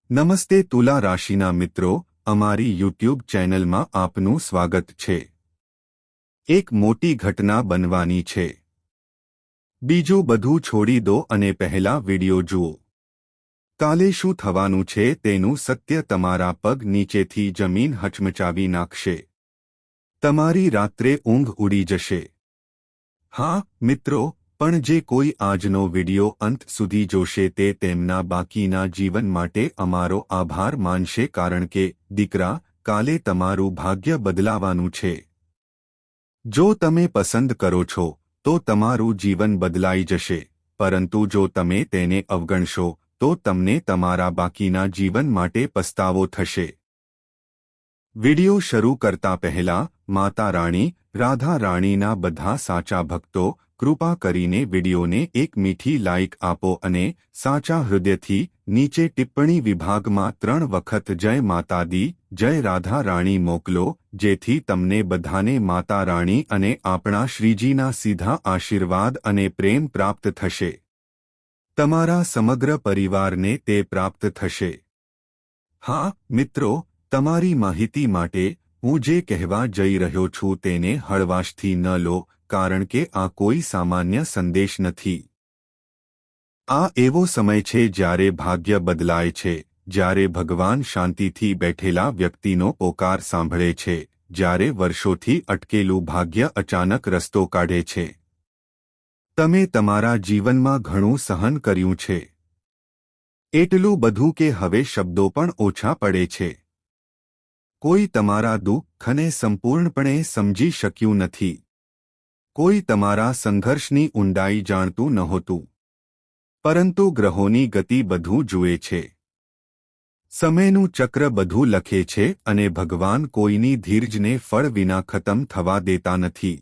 નમસ્તે તુલા રાશિના મિત્રો, અમારી યુટ્યુબ ચેનલમાં આપનું સ્વાગત છે। એક મોટી ઘટના બનવાની છે। બીજું બધું છોડી દો અને પહેલા વિડિયો જુઓ। કાલે શું થવાનું છે તેનું સત્ય તમારા પગ નીચેથી જમીન હચમચાવી નાખશે। તમારી રાત્રે ઊંઘ ઉડી જશે। હા મિત્રો, પણ જે કોઈ આજનો વિડિયો અંત સુધી જોશે તે તેમના બાકીના જીવન માટે અમારો આભાર માનશે, કારણ કે દીકરા, કાલે તમારું ભાગ્ય બદલાવાનું છે। જો તમે પસંદ કરો છો તો તમારું જીવન બદલાઈ જશે, પરંતુ જો તમે તેને અવગણશો તો તમને તમારા બાકીના જીવન માટે પસ્તાવો થશે। વિડિયો શરૂ કરતા પહેલા માતા રાણી, રાધા રાણીના બધા સાચા ભક્તો, કૃપા કરીને વિડિયોને એક મીઠી લાઇક આપો અને સાચા હૃદયથી નીચે ટિપ્પણી વિભાગમાં 3 વખત જય માતા દી, જય રાધા રાણી મોકલો, જેથી તમને બધાને માતા રાણી અને આપણા શ્રીજીના સીધા આશીર્વાદ અને પ્રેમ પ્રાપ્ત થશે। તમારા સમગ્ર પરિવારને તે પ્રાપ્ત થશે। હા મિત્રો, તમારી માહિતી માટે હું જે કહેવા જઈ રહ્યો છું તેને હળવાશથી ન લો, કારણ કે આ કોઈ સામાન્ય સંદેશ નથી। આ એવો સમય છે જ્યારે ભાગ્ય બદલાય છે, જ્યારે ભગવાન શાંતિથી બેઠેલા વ્યક્તિનો પોકાર સાંભળે છે, જ્યારે વર્ષોથી અટકેલું ભાગ્ય અચાનક રસ્તો કાઢે છે। તમે તમારા જીવનમાં ઘણું સહન કર્યું છે, એટલું બધું કે હવે શબ્દો પણ ઓછા પડે છે। કોઈ તમારા દુઃખને સંપૂર્ણપણે સમજી શક્યું નથી। કોઈ તમારા સંઘર્ષની ઊંડાઈ જાણતું નહોતું, પરંતુ ગ્રહોની ગતિ બધું જુએ છે। સમયનું ચક્ર બધું લખે છે અને ભગવાન કોઈની ધીરજને ફળ વિના ખતમ થવા દેતા નથી।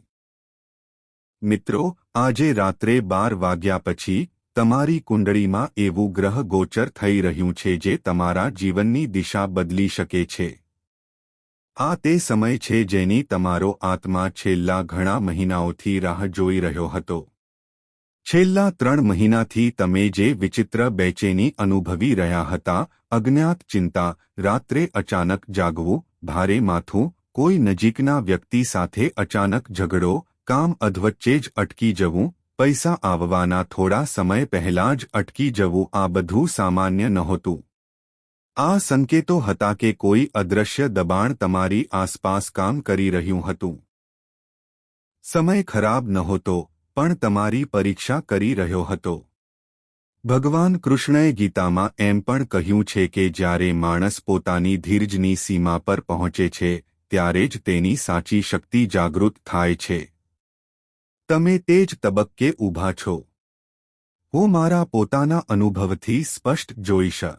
મિત્રો, આજે રાત્રે 12 વાગ્યા પછી તમારી કુંડળીમાં એવું ગ્રહ ગોચર થઈ રહ્યું છે જે તમારા જીવનની દિશા બદલી શકે છે। આ તે સમય છે જેની તમારો આત્મા છેલ્લા ઘણા મહિનાઓથી રાહ જોઈ રહ્યો હતો। છેલ્લા 3 મહિનાથી તમે જે વિચિત્ર બેચેની અનુભવી રહ્યા હતા, અજ્ઞાત ચિંતા, રાત્રે અચાનક જાગવું, ભારે માથું, કોઈ નજીકના વ્યક્તિ સાથે અચાનક ઝઘડો, કામ અધવચ્ચે જ અટકી જવું, પૈસા આવવાના થોડા સમય પહેલા જ અટકી જવું, આ બધું સામાન્ય નહોતું। આ સંકેતો હતા કે કોઈ અદૃશ્ય દબાણ તમારી આસપાસ કામ કરી રહ્યું હતું। સમય ખરાબ નહોતો, પણ તમારી પરીક્ષા કરી રહ્યો હતો। ભગવાન કૃષ્ણએ ગીતામાં એમ પણ કહ્યું છે કે જ્યારે માણસ પોતાની ધીરજની સીમા પર પહોંચે છે ત્યારે જ તેની સાચી શક્તિ જાગૃત થાય છે। તમે તે જ તબક્કે ઊભા છો। હું મારા પોતાના અનુભવથી સ્પષ્ટ જોઈશ।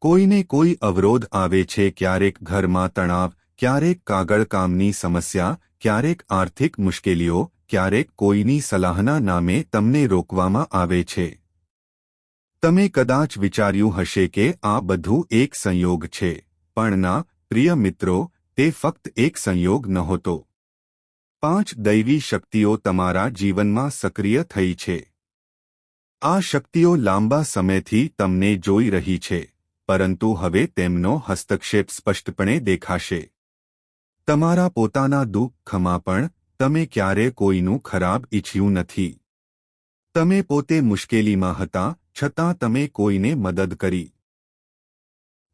કોઈને કોઈ અવરોધ આવે છે, ક્યારેક ઘરમાં તણાવ, ક્યારેક કાગળ કામની સમસ્યા, ક્યારેક આર્થિક મુશ્કેલીઓ, ક્યારેક કોઈની સલાહના નામે તમને રોકવામાં આવે છે। તમે કદાચ વિચાર્યું હશે કે આ બધું એક સંયોગ છે, પણ ના, પ્રિય મિત્રો, તે ફક્ત એક સંયોગ નહોતો। 5 દૈવી શક્તિઓ તમારા જીવનમાં સક્રિય થઈ છે। આ શક્તિઓ લાંબા સમયથી તમને જોઈ રહી છે, પરંતુ હવે તેમનો હસ્તક્ષેપ સ્પષ્ટપણે દેખાશે। તમારા પોતાના દુઃખમાં પણ તમે ક્યારે કોઈનું ખરાબ ઈચ્છ્યું નથી। તમે પોતે મુશ્કેલીમાં હતા, છતાં તમે કોઈને મદદ કરી।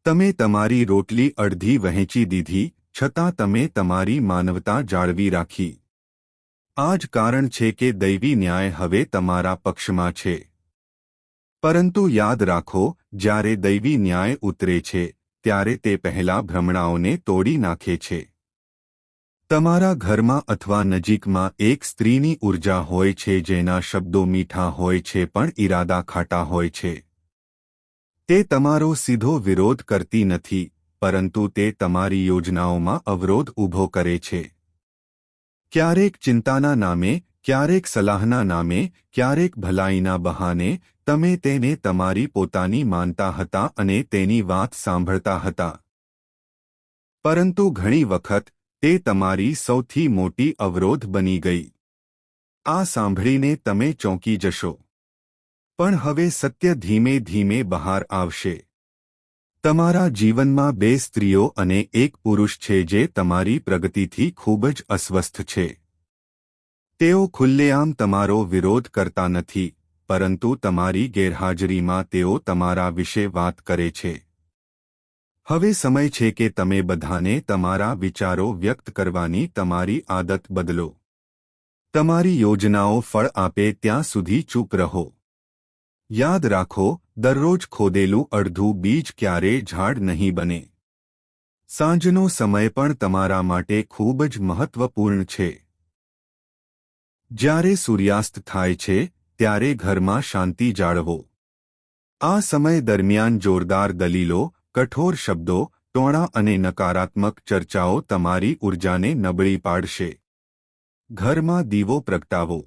તમે તમારી રોટલી અડધી વહેંચી દીધી, છતાં તમે તમારી માનવતા જાળવી રાખી। આ જ કારણ છે કે દૈવી ન્યાય હવે તમારા પક્ષમાં છે। પરંતુ યાદ રાખો, જ્યારે દૈવી ન્યાય ઉતરે છે ત્યારે તે પહેલા ભ્રમણાઓને તોડી નાખે છે। તમારા ઘરમાં અથવા નજીકમાં એક સ્ત્રીની ઊર્જા હોય છે જેના શબ્દો મીઠા હોય છે પણ ઈરાદા ખાટા હોય છે। તે તમારો સીધો વિરોધ કરતી નથી, પરંતુ તે તમારી યોજનાઓમાં અવરોધ ઊભો કરે છે। ક્યારેક ચિંતાના નામે, ક્યારેક સલાહના નામે, ક્યારેક ભલાઈના બહાને તમે તેને તમારી પોતાની માનતા હતા અને તેની વાત સાંભળતા હતા। પરંતુ ઘણી વખત તે તમારી સૌથી મોટી અવરોધ બની ગઈ। આ સાંભળીને તમે ચોંકી જશો, પણ હવે સત્ય ધીમે ધીમે બહાર આવશે। તમારા જીવનમાં 2 સ્ત્રીઓ અને 1 પુરુષ છે જે તમારી પ્રગતિથી ખૂબ જ અસ્વસ્થ છે. તેઓ ખુલ્લેઆમ તમારો વિરોધ કરતા નથી, પરંતુ તમારી ગેરહાજરીમાં તેઓ તમારા વિશે વાત કરે છે. હવે સમય છે કે તમે બધાને તમારા વિચારો વ્યક્ત કરવાની તમારી આદત બદલો. તમારી યોજનાઓ ફળ આપે ત્યાં સુધી ચૂપ રહો. યાદ રાખો, દરરોજ ખોદેલું અડધું બીજ ક્યારેય ઝાડ નહીં બને. સાંજનો સમય પણ તમારા માટે ખૂબ જ મહત્વપૂર્ણ છે. જ્યારે સૂર્યાસ્ત થાય છે, ત્યારે ઘરમાં શાંતિ જાળવો. આ સમય દરમિયાન જોરદાર દલીલો, કઠોર શબ્દો, ટોણા અને નકારાત્મક ચર્ચાઓ તમારી ઊર્જાને નબળી પાડશે. ઘરમાં દીવો પ્રગટાવો.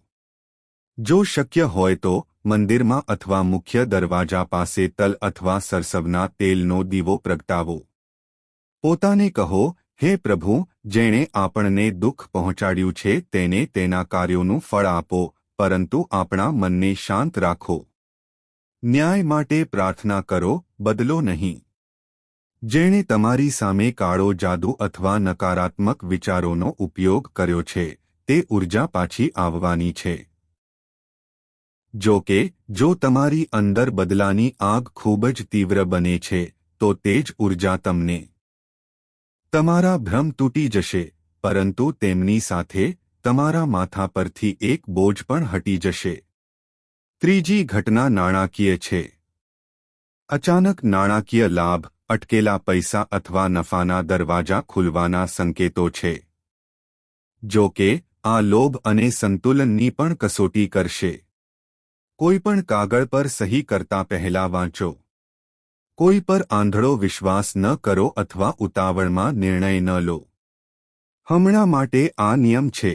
જો શક્ય હોય તો મંદિરમાં અથવા મુખ્ય દરવાજા પાસે તલ અથવા સરસવના તેલનો દીવો પ્રગટાવો. પોતાને કહો, હે પ્રભુ, જેણે આપણને દુઃખ પહોંચાડ્યું છે તેને તેના કાર્યોનું ફળ આપો, પરંતુ આપણા મનને શાંત રાખો. ન્યાય માટે પ્રાર્થના કરો, બદલો નહીં. જેણે તમારી સામે કાળો જાદુ અથવા નકારાત્મક વિચારોનો ઉપયોગ કર્યો છે, તે ઊર્જા પાછી આવવાની છે. જો કે, જો તમારી અંદર બદલાની આગ ખૂબ જ તીવ્ર બને છે, તો તે જ ઊર્જા તમને. તમારા ભ્રમ તૂટી જશે, પરંતુ તેમની સાથે તમારા માથા પરથી એક બોજ પણ હટી જશે. ત્રીજી ઘટના નાણાકીય છે. અચાનક નાણાકીય લાભ, અટકેલા પૈસા અથવા નફાના દરવાજા ખુલવાના સંકેતો છે. જો કે, આ લોભ અને સંતુલનની પણ કસોટી કરશે. કોઈ પણ કાગળ પર સહી કરતા પહેલા વાંચો. કોઈ પર આંધળો વિશ્વાસ ન કરો અથવા ઉતાવળમાં નિર્ણય ન લો. હમણાં માટે આ નિયમ છે.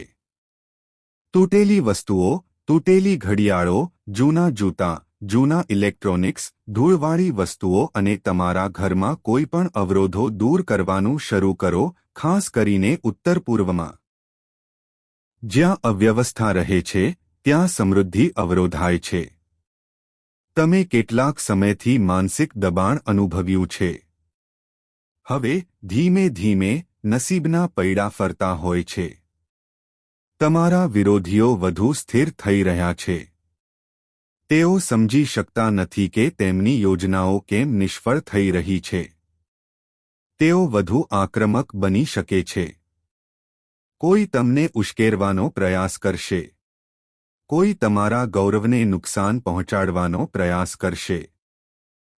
તૂટેલી વસ્તુઓ, તૂટેલી ઘડિયાળો, જૂના જૂતા, જૂના ઇલેક્ટ્રોનિક્સ, ધૂળવાળી વસ્તુઓ અને તમારા ઘરમાં કોઈ પણ અવરોધો દૂર કરવાનું શરૂ કરો, ખાસ કરીને ઉત્તર-પૂર્વમાં. જ્યાં અવ્યવસ્થા રહે છે, ત્યાં સમૃદ્ધિ અવરોધાય છે. તમે કેટલાક સમયથી માનસિક દબાણ અનુભવ્યું છે. હવે ધીમે ધીમે નસીબના પૈડા ફરતા હોય છે. તમારા વિરોધીઓ વધુ સ્થિર થઈ રહ્યા છે. તેઓ સમજી શકતા નથી કે તેમની યોજનાઓ કેમ નિષ્ફળ થઈ રહી છે. તેઓ વધુ આક્રમક બની શકે છે. કોઈ તમને ઉશ્કેરવાનો પ્રયાસ કરશે. કોઈ તમારા ગૌરવને નુકસાન પહોંચાડવાનો પ્રયાસ કરશે.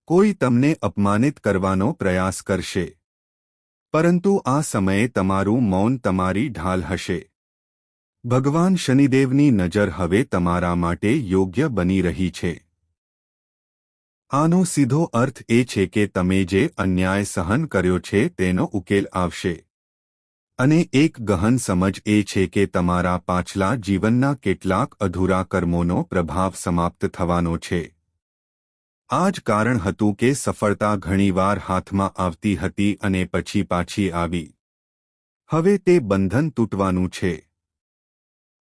કોઈ તમને અપમાનિત કરવાનો પ્રયાસ કરશે. પરંતુ આ સમયે તમારું મૌન તમારી ઢાલ હશે. ભગવાન શનિદેવની નજર હવે તમારા માટે યોગ્ય બની રહી છે. આનો સીધો અર્થ એ છે કે તમે જે અન્યાય સહન કર્યો છે તેનો ઉકેલ આવશે. અને એક ગહન સમજ એ છે કે તમારા પાછલા જીવનના કેટલાક અધૂરા કર્મોનો પ્રભાવ સમાપ્ત થવાનો છે. આ જ કારણ હતું કે સફળતા ઘણીવાર હાથમાં આવતી હતી અને પછી પાછી આવી. હવે તે બંધન તૂટવાનું છે.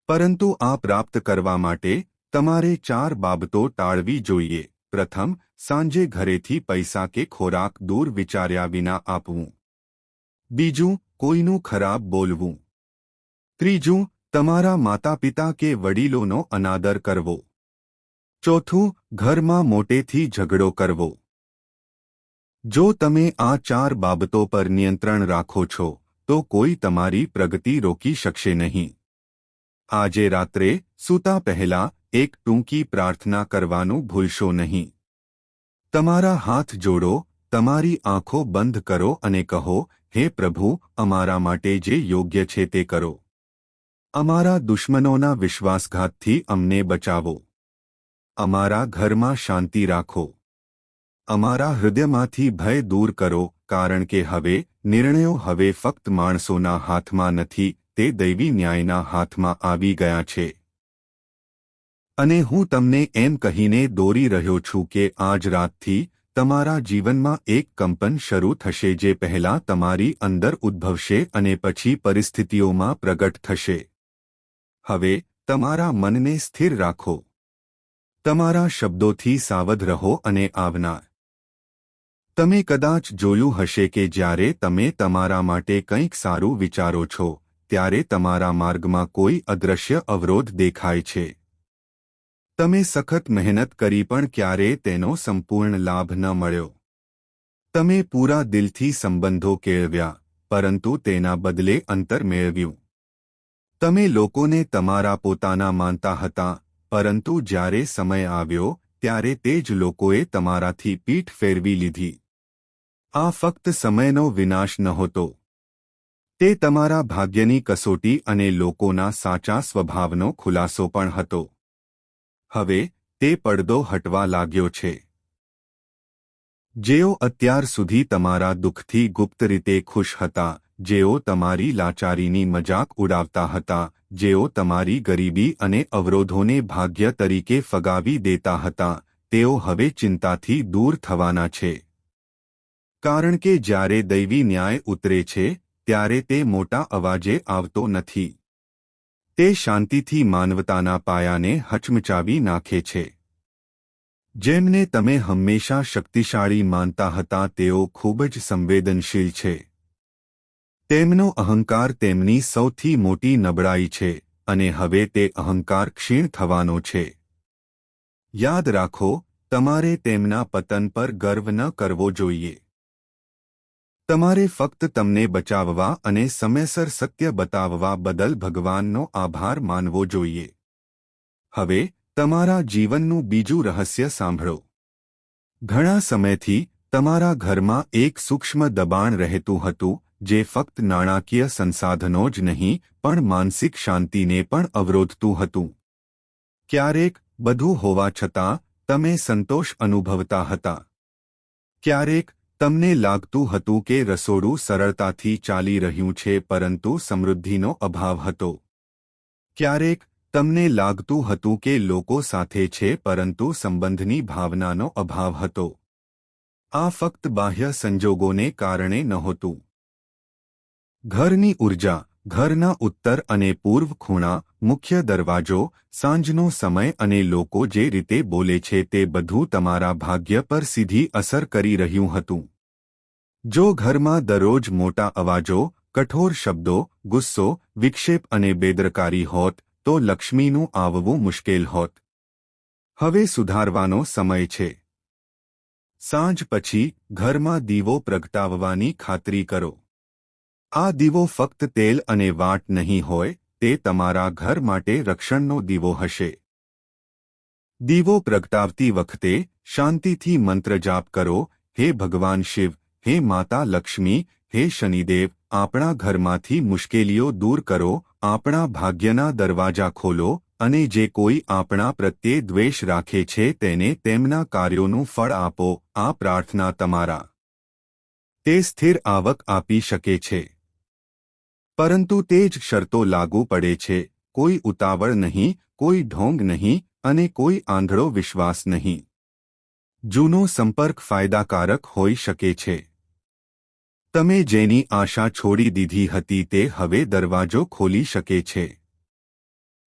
પરંતુ આ પ્રાપ્ત કરવા માટે તમારે 4 બાબતો ટાળવી જોઈએ. પ્રથમ, સાંજે ઘરેથી પૈસા કે ખોરાક દૂર વિચાર્યા વિના આપવું. બીજું, કોઈનું ખરાબ બોલવું. ત્રીજું, તમારા માતાપિતા કે વડીલોનો અનાદર કરવો. ચોથું, ઘરમાં મોટેથી ઝઘડો કરવો. જો તમે આ 4 બાબતો પર નિયંત્રણ રાખો છો, તો કોઈ તમારી પ્રગતિ રોકી શકશે નહીં. આજે રાત્રે સૂતા પહેલા એક ટૂંકી પ્રાર્થના કરવાનું ભૂલશો નહીં. તમારા હાથ જોડો, તમારી આંખો બંધ કરો અને કહો, હે પ્રભુ, અમારા માટે જે યોગ્ય છે તે કરો. અમારા દુશ્મનોના વિશ્વાસઘાતથી અમને બચાવો. અમારા ઘરમાં શાંતિ રાખો. અમારા હૃદયમાંથી ભય દૂર કરો, કારણ કે હવે નિર્ણયો હવે ફક્ત માણસોના હાથમાં નથી, તે દૈવી ન્યાયના હાથમાં આવી ગયા છે. અને હું તમને એમ કહીને દોરી રહ્યો છું કે આજ રાતથી તમારા જીવનમાં એક કંપન શરૂ થશે જે પહેલા તમારી અંદર ઉદ્ભવશે અને પછી પરિસ્થિતિઓમાં પ્રગટ થશે. હવે તમારા મનને સ્થિર રાખો. તમારા શબ્દોથી સાવધ રહો અને આવનાર તમે કદાચ જોયું હશે કે જ્યારે તમે તમારા માટે કંઈક સારું વિચારો છો ત્યારે તમારા માર્ગમાં કોઈ અદૃશ્ય અવરોધ દેખાય છે. તમે સખત મહેનત કરી પણ ક્યારેય તેનો સંપૂર્ણ લાભ ન મળ્યો. તમે પૂરા દિલથી સંબંધો કેળવ્યા પરંતુ તેના બદલે અંતર મેળવ્યું. તમે લોકોને તમારા પોતાના માનતા હતા પરંતુ જ્યારે સમય આવ્યો ત્યારે તે જ લોકોએ તમારાથી પીઠ ફેરવી લીધી. આ ફક્ત સમયનો વિનાશ નહોતો. તે તમારા ભાગ્યની કસોટી અને લોકોના સાચા સ્વભાવનો ખુલાસો પણ હતો. હવે તે પડદો હટવા લાગ્યો છે. જેઓ અત્યાર સુધી તમારા દુઃખથી ગુપ્ત રીતે ખુશ હતા, જેઓ તમારી લાચારીની મજાક ઉડાવતા હતા, જેઓ તમારી ગરીબી અને અવરોધોને ભાગ્ય તરીકે ફગાવી દેતા હતા, તેઓ હવે ચિંતાથી દૂર થવાના છે. કારણ કે જ્યારે દૈવી ન્યાય ઉતરે છે ત્યારે તે મોટા અવાજે આવતો નથી. તે શાંતિથી માનવતાના પાયાને હચમચાવી નાખે છે. જેમને તમે હંમેશા શક્તિશાળી માનતા હતા તેઓ ખૂબ જ સંવેદનશીલ છે. તેમનો અહંકાર તેમની સૌથી મોટી નબળાઈ છે અને હવે તે અહંકાર ક્ષીણ થવાનો છે. યાદ રાખો, તમારે તેમના પતન પર ગર્વ ન કરવો જોઈએ. તમારે ફક્ત તમને બચાવવા અને સમયસર સત્ય બતાવવા બદલ ભગવાનનો આભાર માનવો જોઈએ. હવે તમારા જીવનનું બીજું રહસ્ય સાંભળો. ઘણા સમયથી તમારા ઘરમાં એક સૂક્ષ્મ દબાણ રહેતું હતું જે ફક્ત નાણાકીય સંસાધનો જ નહીં પણ માનસિક શાંતિને પણ અવરોધતું હતું. ક્યારેક બધું હોવા છતાં તમે સંતોષ અનુભવતા હતા. ક્યારેક તમને લાગતું હતું કે રસોડું સરળતાથી ચાલી રહ્યું છે પરંતુ સમૃદ્ધિનો અભાવ હતો. ક્યારેક તમને લાગતું હતું કે લોકો સાથે છે પરંતુ સંબંધની ભાવનાનો અભાવ હતો. આ ફક્ત બાહ્ય સંજોગોને કારણે નહોતું. ઘરની ઊર્જા, ઘરના ઉત્તર અને પૂર્વ ખૂણા, મુખ્ય દરવાજો, સાંજનો સમય અને લોકો જે રીતે બોલે છે તે બધું તમારા ભાગ્ય પર સીધી અસર કરી રહ્યું હતું. જો ઘરમાં દરરોજ મોટા અવાજો, કઠોર શબ્દો, ગુસ્સો, વિક્ષેપ અને બેદરકારી હોત તો લક્ષ્મીનું આવવું મુશ્કેલ હોત. હવે સુધારવાનો સમય છે. સાંજ પછી ઘરમાં દીવો પ્રગટાવવાની ખાતરી કરો. આ દીવો ફક્ત તેલ અને વાટ નહીં હોય, તે તમારા ઘર માટે રક્ષણનો દીવો હશે. દીવો પ્રગટાવતી વખતે શાંતિથી મંત્ર જાપ કરો, હે ભગવાન શિવ, હે માતા લક્ષ્મી, હે શનિદેવ, આપણા ઘરમાંથી મુશ્કેલીઓ દૂર કરો, આપણા ભાગ્યના દરવાજા ખોલો અને જે કોઈ આપણા પ્રત્યે દ્વેષ રાખે છે તેને તેમના કાર્યોનું ફળ આપો. આ પ્રાર્થના તમારા તે સ્થિર આવક આપી શકે છે. પરંતુ તે જ શરતો લાગુ પડે છે. કોઈ ઉતાવળ નહીં, કોઈ ઢોંગ નહીં અને કોઈ આંધળો વિશ્વાસ નહીં. જૂનો સંપર્ક ફાયદાકારક હોઈ શકે છે. તમે જેની આશા છોડી દીધી હતી તે હવે દરવાજો ખોલી શકે છે.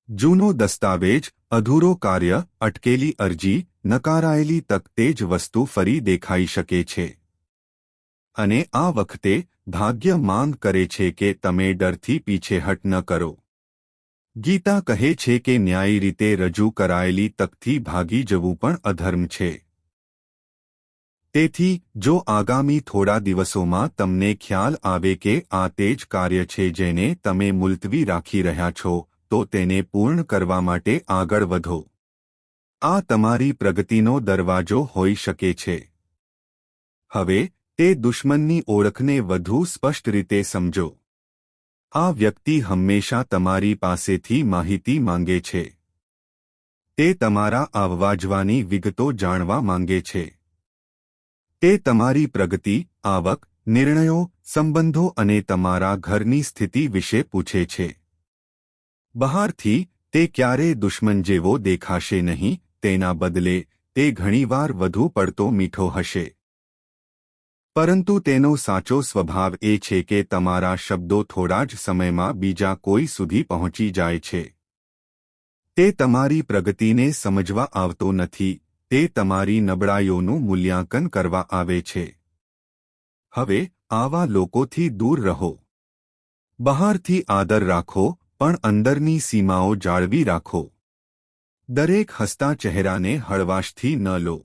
જૂનો દસ્તાવેજ, અધૂરો કાર્ય, અટકેલી અરજી, નકારાયેલી તક તે જ વસ્તુ ફરી દેખાઈ શકે છે. અને આ વખતે ભાગ્ય માંગ કરે છે કે તમે ડરથી પીછેહટ ન કરો. ગીતા કહે છે કે ન્યાયી રીતે રજૂ કરાયેલી તકથી ભાગી જવું પણ અધર્મ છે. તેથી જો આગામી થોડા દિવસોમાં તમને ખ્યાલ આવે કે આ તે જ કાર્ય છે જેને તમે મુલતવી રાખી રહ્યા છો, તો તેને પૂર્ણ કરવા માટે આગળ વધો. આ તમારી પ્રગતિનો દરવાજો હોઈ શકે છે. હવે તે દુશ્મનની ઓળખને વધુ સ્પષ્ટ રીતે સમજો. આ વ્યક્તિ હંમેશા તમારી પાસેથી માહિતી માંગે છે. તે તમારા આવવા જવાની વિગતો જાણવા માંગે છે. તે તમારી પ્રગતિ, આવક, નિર્ણયો, સંબંધો અને તમારા ઘરની સ્થિતિ વિશે પૂછે છે. બહારથી તે ક્યારેય દુશ્મન જેવો દેખાશે નહીં, તેના બદલે તે ઘણીવાર વધુ પડતો મીઠો હશે. પરંતુ તેનો સાચો સ્વભાવ એ છે કે તમારા શબ્દો થોડા જ સમયમાં બીજા કોઈ સુધી પહોંચી જાય છે. તે તમારી પ્રગતિને સમજવા આવતો નથી, તે તમારી નબળાઈઓનું મૂલ્યાંકન કરવા આવે છે. હવે આવા લોકોથી દૂર રહો. બહારથી આદર રાખો, પણ અંદરની સીમાઓ જાળવી રાખો. દરેક હસતા ચહેરાને હળવાશથી ન લો.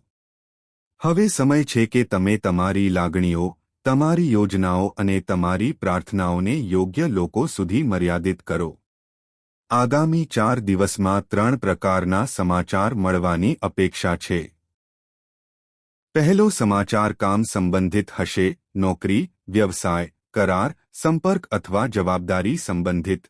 હવે સમય છે કે તમે તમારી લાગણીઓ, તમારી યોજનાઓ અને તમારી પ્રાર્થનાઓને યોગ્ય લોકો સુધી મર્યાદિત કરો. આગામી 4 દિવસમાં 3 પ્રકારના સમાચાર મળવાની અપેક્ષા છે. પહેલો સમાચાર કામ સંબંધિત હશે, નોકરી, વ્યવસાય, કરાર, સંપર્ક અથવા જવાબદારી સંબંધિત.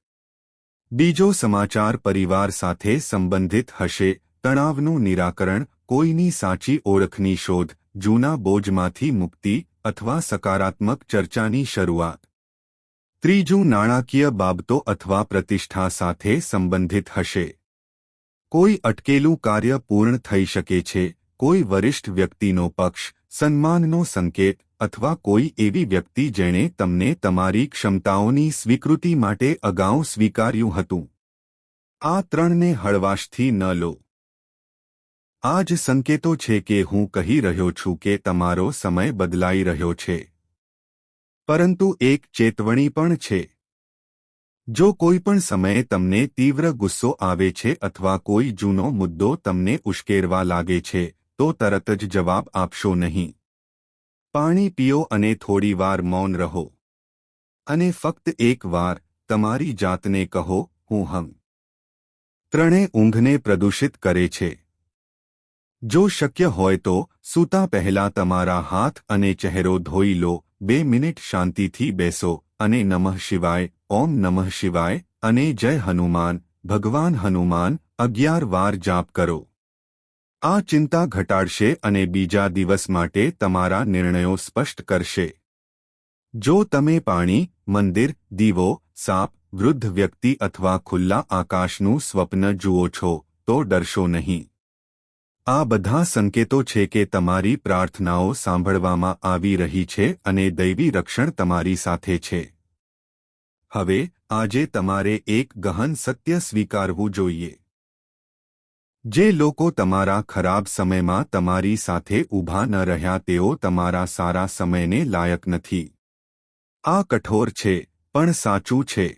બીજો સમાચાર પરિવાર સાથે સંબંધિત હશે, તણાવનું નિરાકરણ, કોઈની સાચી ઓળખની શોધ, જૂના બોજમાંથી મુક્તિ અથવા સકારાત્મક ચર્ચાની શરૂઆત. ત્રીજું નાણાકીય બાબતો અથવા પ્રતિષ્ઠા સાથે સંબંધિત હશે. કોઈ અટકેલું કાર્ય પૂર્ણ થઈ શકે છે, કોઈ વરિષ્ઠ વ્યક્તિનો પક્ષ, સન્માનનો સંકેત અથવા કોઈ એવી વ્યક્તિ જેણે તમને તમારી ક્ષમતાઓની સ્વીકૃતિ માટે અગાઉ સ્વીકાર્યું હતું. આ ત્રણને હળવાશથી ન લો. આ જ સંકેતો છે કે હું કહી રહ્યો છું કે તમારો સમય બદલાઈ રહ્યો છે. પરંતુ એક ચેતવણી પણ છે. જો કોઈ પણ સમયે તમને તીવ્ર ગુસ્સો આવે છે અથવા કોઈ જૂનો મુદ્દો તમને ઉશ્કેરવા લાગે છે, તો તરત જ જવાબ આપશો નહીં. પાણી પીઓ અને થોડીવાર મૌન રહો. અને ફક્ત એક વાર તમારી જાતને કહો, હું ત્રણે ઊંઘને પ્રદૂષિત કરે છે. જો શક્ય હોય તો સૂતા પહેલા તમારા હાથ અને ચહેરો ધોઈ લો, 2 મિનિટ શાંતિથી બેસો અને નમઃ શિવાય, ઓમ નમઃ શિવાય અને જય હનુમાન, ભગવાન હનુમાન 11 વાર જાપ કરો. આ ચિંતા ઘટાડશે અને બીજા દિવસ માટે તમારા નિર્ણયો સ્પષ્ટ કરશે. જો તમે પાણી, મંદિર, દીવો, સાપ, વૃદ્ધ વ્યક્તિ અથવા ખુલ્લા આકાશનું સ્વપ્ન જુઓ છો, તો ડરશો નહીં. આ બધા સંકેતો છે કે તમારી પ્રાર્થનાઓ સાંભળવામાં આવી રહી છે અને દૈવી રક્ષણ તમારી સાથે છે. હવે આજે તમારે એક ગહન સત્ય સ્વીકારવું જોઈએ. જે લોકો તમારા ખરાબ સમયમાં તમારી સાથે ઊભા ન રહ્યા તેઓ તમારા સારા સમયને લાયક નથી. આ કઠોર છે, પણ સાચું છે.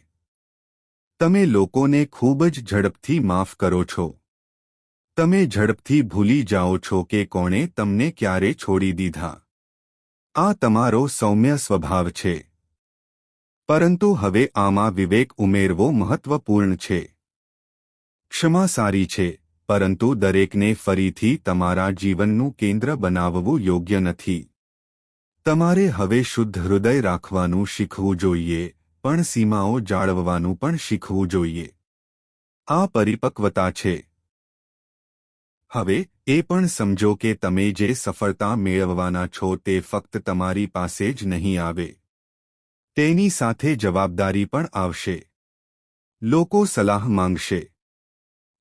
તમે લોકોને ખૂબ જ ઝડપથી માફ કરો છો. તમે ઝડપથી ભૂલી જાઓ છો કે કોણે તમને ક્યારે છોડી દીધા. આ તમારો સૌમ્ય સ્વભાવ છે. પરંતુ હવે આમાં વિવેક ઉમેરવો મહત્વપૂર્ણ છે. ક્ષમા સારી છે, પરંતુ દરેકને ફરીથી તમારા જીવનનું કેન્દ્ર બનાવવું યોગ્ય નથી. તમારે હવે શુદ્ધ હૃદય રાખવાનું શીખવું જોઈએ, પણ સીમાઓ જાળવવાનું પણ શીખવું જોઈએ. આ પરિપક્વતા છે. હવે એ પણ સમજો કે તમે જે સફળતા મેળવવાના છો તે ફક્ત તમારી પાસે જ નહીં આવે. તેની સાથે જવાબદારી પણ આવશે. લોકો સલાહ માંગશે.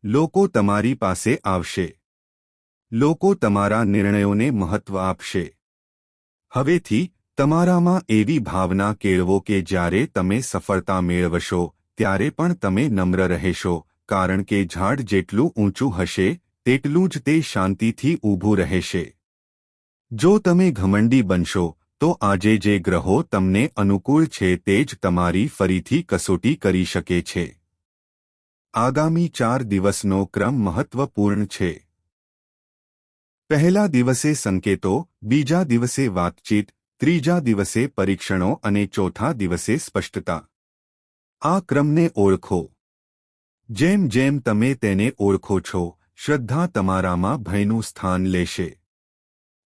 લોકો તમારી પાસે આવશે. લોકો તમારા નિર્ણયોને મહત્વ આપશે. હવેથી તમારામાં એવી ભાવના કેળવો કે જ્યારે તમે સફળતા મેળવશો ત્યારે પણ તમે નમ્ર રહેશો, કારણ કે ઝાડ જેટલું ઊંચું હશે તેટલું જ તે શાંતિથી ઊભું રહેશે. જો તમે ઘમંડી બનશો તો આજે જે ગ્રહો તમને અનુકૂળ છે તે જ તમારી ફરીથી કસોટી કરી શકે છે. આગામી 4 દિવસનો ક્રમ મહત્વપૂર્ણ છે. પહેલા દિવસે સંકેતો, બીજા દિવસે વાતચીત, ત્રીજા દિવસે પરીક્ષણો અને ચોથા દિવસે સ્પષ્ટતા. આ ક્રમને ઓળખો. જેમ જેમ તમે તેને ઓળખો છો, શ્રદ્ધા તમારામાં ભયનું સ્થાન લેશે.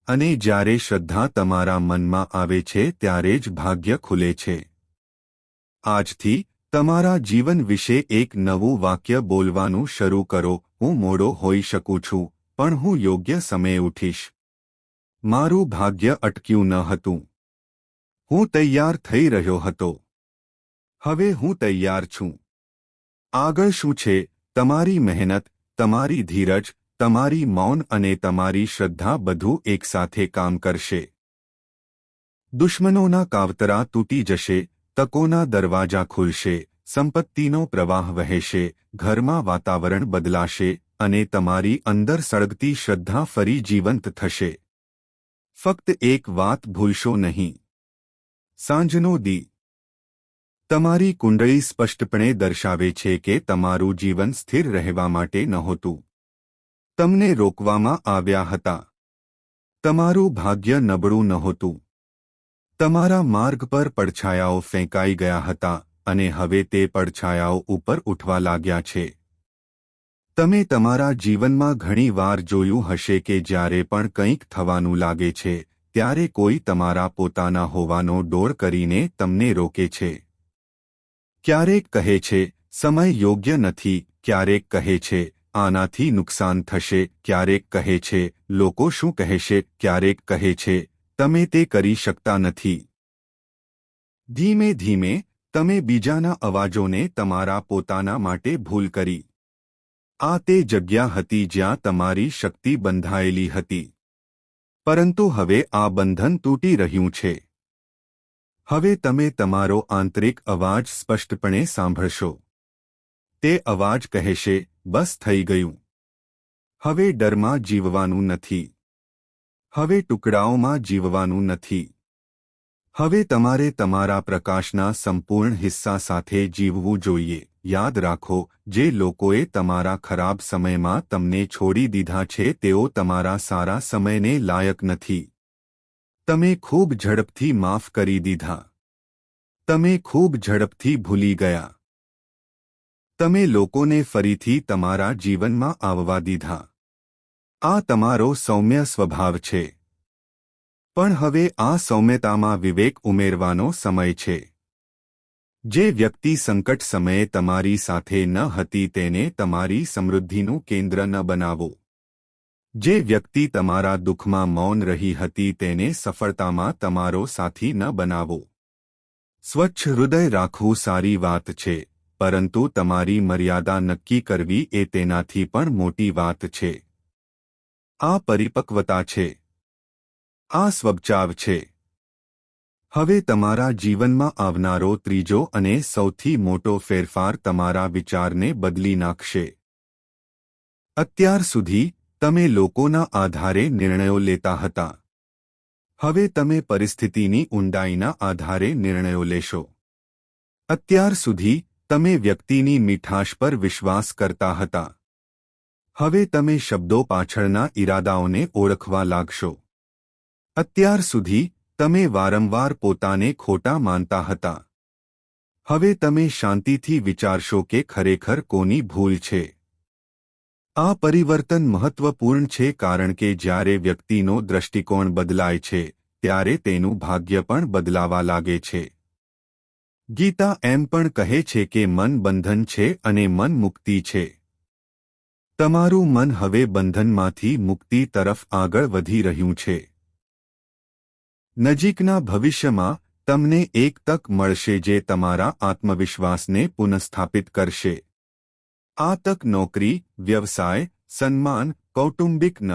અને જ્યારે શ્રદ્ધા તમારા મનમાં આવે છે ત્યારે જ ભાગ્ય ખુલે છે. આજથી તમારા જીવન વિશે એક નવું વાક્ય બોલવાનું શરૂ કરો. હું મોડો હોઈ શકું છું, પણ હું યોગ્ય સમયે ઉઠીશ. મારું ભાગ્ય અટક્યું ન હતું. હું તૈયાર થઈ રહ્યો હતો. હવે હું તૈયાર છું. આગળ શું છે? તમારી મહેનત, તમારી ધીરજ, તમારી મૌન અને તમારી શ્રદ્ધા બધું એકસાથે કામ કરશે. દુશ્મનોના કાવતરા તૂટી જશે, તકોના દરવાજા ખુલશે, સંપત્તિનો પ્રવાહ વહેશે, ઘરમાં વાતાવરણ બદલાશે અને તમારી અંદર સળગતી શ્રદ્ધા ફરી જીવંત થશે. ફક્ત એક વાત ભૂલશો નહીં. સાંજનો દી તમારી કુંડળી સ્પષ્ટપણે દર્શાવે છે કે તમારું જીવન સ્થિર રહેવા માટે નહોતું. તમને રોકવામાં આવ્યા હતા. તમારું ભાગ્ય નબળું નહોતું. તમારા માર્ગ પર પડછાયાઓ ફેંકાઈ ગયા હતા અને હવે તે પડછાયાઓ ઉપર ઉઠવા લાગ્યા છે. તમે તમારા જીવનમાં ઘણી વાર જોયું હશે કે જ્યારે પણ કંઈક થવાનું લાગે છે ત્યારે કોઈ તમારા પોતાના હોવાનો ડોળ કરીને તમને રોકે છે. ક્યારેક કહે છે સમય યોગ્ય નથી, ક્યારેક કહે છે આનાથી નુકસાન થશે, ક્યારેક કહે છે લોકો શું કહેશે, ક્યારેક કહે છે તમે તે કરી શકતા નથી. ધીમે ધીમે તમે બીજાના અવાજોને તમારા પોતાના માટે ભૂલ કરી. આ તે જગ્યા હતી જ્યાં તમારી શક્તિ બંધાયેલી હતી. પરંતુ હવે આ બંધન તૂટી રહ્યું છે. હવે તમે તમારો આંતરિક અવાજ સ્પષ્ટપણે સાંભળશો. તે અવાજ કહેશે બસ થઈ ગયું. હવે ડરમાં જીવવાનું નથી. હવે ટુકડાઓમાં જીવવાનું નથી. હવે તમારે તમારા પ્રકાશના સંપૂર્ણ હિસ્સા સાથે જીવવું જોઈએ. યાદ રાખો, જે લોકોએ તમારા ખરાબ સમયમાં તમને છોડી દીધા છે તેઓ તમારા સારા સમયને લાયક નથી. તમે ખૂબ ઝડપથી માફ કરી દીધા. તમે ખૂબ ઝડપથી ભૂલી ગયા. તમે લોકોને ફરીથી તમારા જીવનમાં આવવા દીધા. આ તમારો સૌમ્ય સ્વભાવ છે. પણ હવે આ સૌમ્યતામાં વિવેક ઉમેરવાનો સમય છે. જે વ્યક્તિ સંકટ સમયે તમારી સાથે ન હતી તેને તમારી સમૃદ્ધિનું કેન્દ્ર ન બનાવો. જે વ્યક્તિ તમારા દુઃખમાં મૌન રહી હતી તેને સફળતામાં તમારો સાથી ન બનાવો. સ્વચ્છ હૃદય રાખવું સારી વાત છે, પરંતુ તમારી મર્યાદા નક્કી કરવી એ તેનાથી પણ મોટી વાત છે. આ પરિપક્વતા છે. આ સ્વભાવ છે. હવે તમારા જીવનમાં આવનારો ત્રીજો અને સૌથી મોટો ફેરફાર તમારા વિચારને બદલી નાખશે. અત્યાર સુધી તમે લોકોના આધારે નિર્ણયો લેતા હતા. હવે તમે પરિસ્થિતિની ઊંડાઈના આધારે નિર્ણયો લેશો. અત્યાર સુધી તમે વ્યક્તિની મીઠાશ પર વિશ્વાસ કરતા હતા. હવે તમે શબ્દો પાછળના ઈરાદાઓને ઓળખવા લાગશો. અત્યાર સુધી તમે વારંવાર પોતાને ખોટા માનતા હતા. હવે તમે શાંતિથી વિચારશો કે ખરેખર કોની ભૂલ છે. આ પરિવર્તન મહત્વપૂર્ણ છે કારણ કે જ્યારે વ્યક્તિનો દૃષ્ટિકોણ બદલાય છે ત્યારે તેનું ભાગ્ય પણ બદલાવા લાગે છે. ગીતા એમ પણ કહે છે કે મન બંધન છે અને મન મુક્તિ છે. તમારું મન હવે બંધનમાંથી મુક્તિ તરફ આગળ વધી રહ્યું છે. નજીકના ભવિષ્યમાં તમને એક તક મળશે જે તમારા આત્મવિશ્વાસને પુનઃસ્થાપિત કરશે. આ તક નોકરી, વ્યવસાય, સન્માન, કૌટુંબિક ન